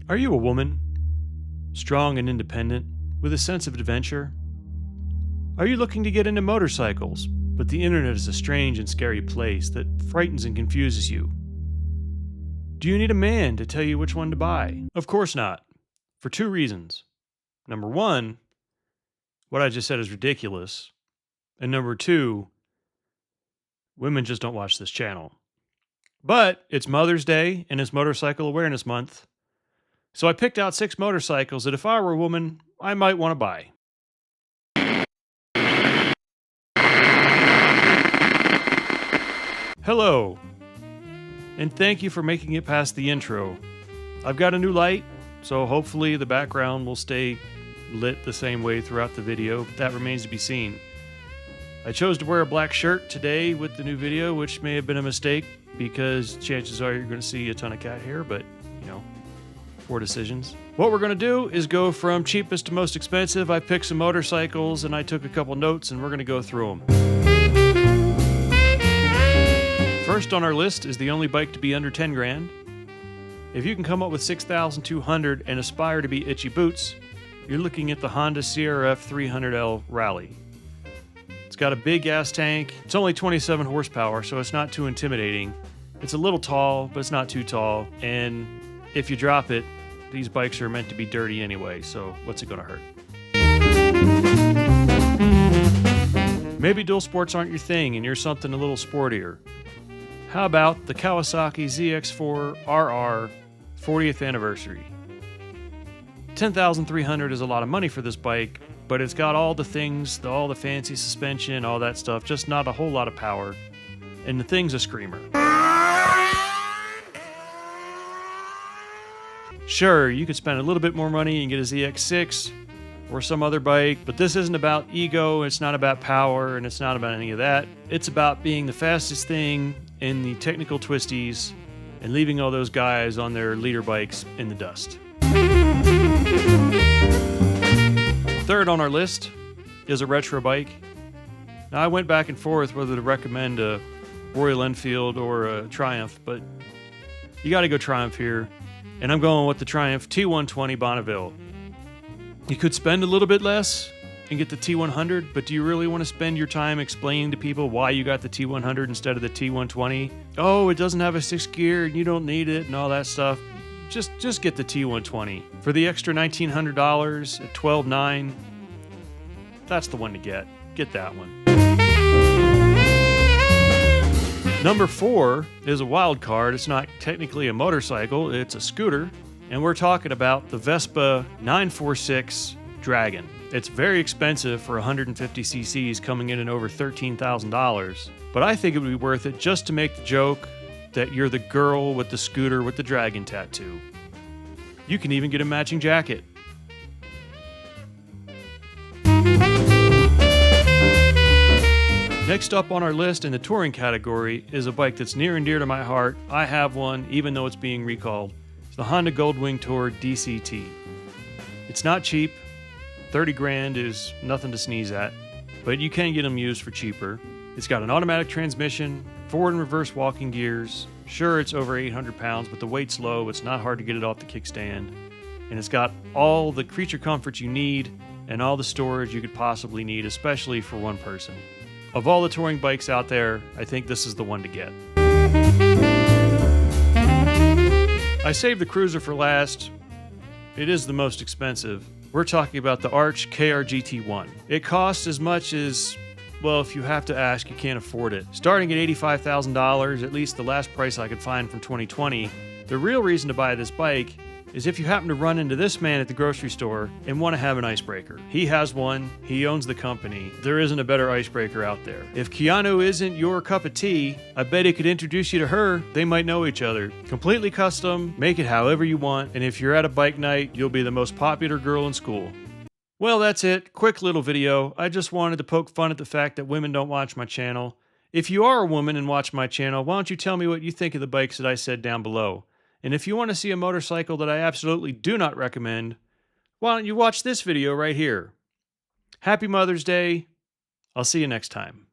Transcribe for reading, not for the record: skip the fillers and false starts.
Are you a woman, strong and independent, with a sense of adventure? Are you looking to get into motorcycles, but the internet is a strange and scary place that frightens and confuses you? Do you need a man to tell you which one to buy? Of course not, for two reasons. Number one, what I just said is ridiculous. And number two, women just don't watch this channel. But it's Mother's Day and it's Motorcycle Awareness Month. So I picked out 6 motorcycles that if I were a woman, I might want to buy. Hello, and thank you for making it past the intro. I've got a new light, so hopefully the background will stay lit the same way throughout the video, but that remains to be seen. I chose to wear a black shirt today with the new video, which may have been a mistake because chances are you're going to see a ton of cat hair, but poor decisions. What we're going to do is go from cheapest to most expensive. I picked some motorcycles and I took a couple notes and we're going to go through them. First on our list is the only bike to be under 10 grand. If you can come up with 6,200 and aspire to be itchy boots, you're looking at the Honda CRF 300L Rally. It's got a big gas tank. It's only 27 horsepower, so it's not too intimidating. It's a little tall, but it's not too tall. And if you drop it, these bikes are meant to be dirty anyway, so what's it going to hurt? Maybe dual sports aren't your thing and you're something a little sportier. How about the Kawasaki ZX4 RR 40th anniversary? $10,300 is a lot of money for this bike, but it's got all the things, all the fancy suspension, all that stuff, just not a whole lot of power. And the thing's a screamer. Sure, you could spend a little bit more money and get a ZX6 or some other bike, but this isn't about ego, it's not about power, and it's not about any of that. It's about being the fastest thing in the technical twisties and leaving all those guys on their leader bikes in the dust. Third on our list is a retro bike. Now, I went back and forth whether to recommend a Royal Enfield or a Triumph, but you got to go Triumph here. And I'm going with the Triumph T120 Bonneville. You could spend a little bit less and get the T100, but do you really want to spend your time explaining to people why you got the T100 instead of the T120? Oh, it doesn't have a 6th gear and you don't need it and all that stuff. Just get the T120. For the extra $1,900 at $12,900, that's the one to get. Get that one. Number 4 is a wild card. It's not technically a motorcycle, it's a scooter. And we're talking about the Vespa 946 Dragon. It's very expensive for 150 cc's, coming in at over $13,000. But I think it would be worth it just to make the joke that you're the girl with the scooter with the dragon tattoo. You can even get a matching jacket. Next up on our list in the touring category is a bike that's near and dear to my heart. I have one, even though it's being recalled. It's the Honda Goldwing Tour DCT. It's not cheap. 30 grand is nothing to sneeze at, but you can get them used for cheaper. It's got an automatic transmission, forward and reverse walking gears. Sure, it's over 800 pounds, but the weight's low. It's not hard to get it off the kickstand. And it's got all the creature comforts you need and all the storage you could possibly need, especially for one person. Of all the touring bikes out there, I think this is the one to get. I saved the Cruiser for last. It is the most expensive. We're talking about the Arch KRGT1. It costs as much as, well, if you have to ask, you can't afford it. Starting at $85,000, at least the last price I could find from 2020, the real reason to buy this bike is if you happen to run into this man at the grocery store and want to have an icebreaker. He has one, he owns the company. There isn't a better icebreaker out there. If Keanu isn't your cup of tea, I bet he could introduce you to her. They might know each other. Completely custom, make it however you want, and if you're at a bike night, you'll be the most popular girl in school. Well, that's it. Quick little video. I just wanted to poke fun at the fact that women don't watch my channel. If you are a woman and watch my channel, why don't you tell me what you think of the bikes that I said down below? And if you want to see a motorcycle that I absolutely do not recommend, why don't you watch this video right here? Happy Mother's Day. I'll see you next time.